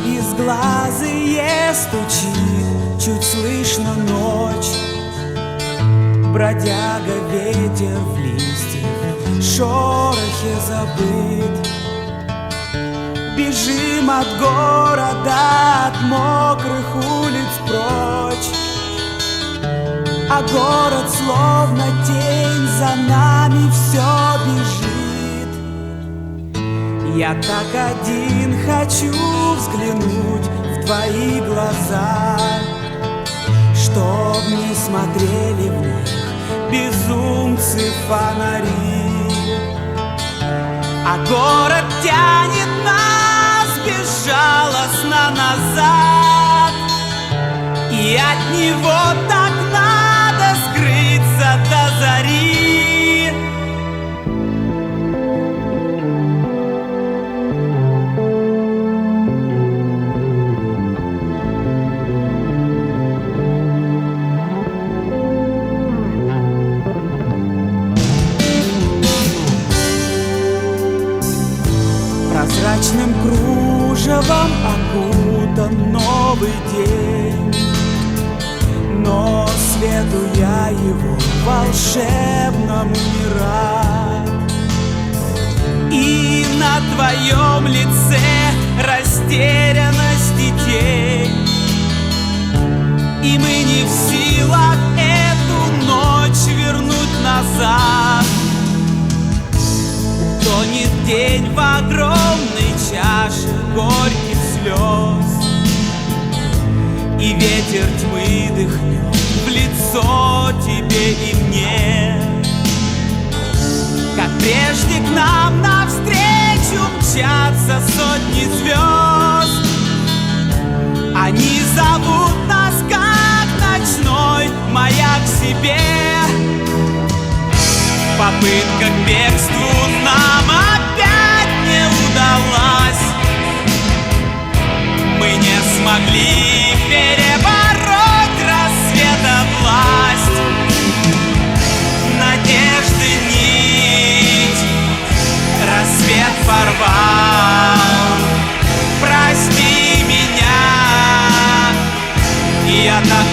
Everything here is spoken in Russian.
безглазые стучит, чуть слышно ночь. Бродяга, ветер в листьях, шорохе забыт. Бежим от города, от мокрых улиц прочь. А город словно тень за нами все бежит. Я так один хочу взглянуть в твои глаза, чтоб не смотрели в них безумцы фонари. А город тянет нас безжалостно назад, и от него так надо скрыться до зари. Прозрачным кружевом окутан новый день, но свету я его волшебному не рад. И на твоем лице растерянность и тень, и мы не в силах эту ночь вернуть назад. Тонет день в огромной чаше горьких слез, и ветер тьмы дыхнет в лицо тебе и мне. Как прежде к нам навстречу мчатся сотни звезд, они зовут нас, как ночной маяк к себе. Попытка к бегству нам опять не удалась. Мы не смогли перебороть рассвета власть. Надежды нить рассвет порвал. Прости меня, я так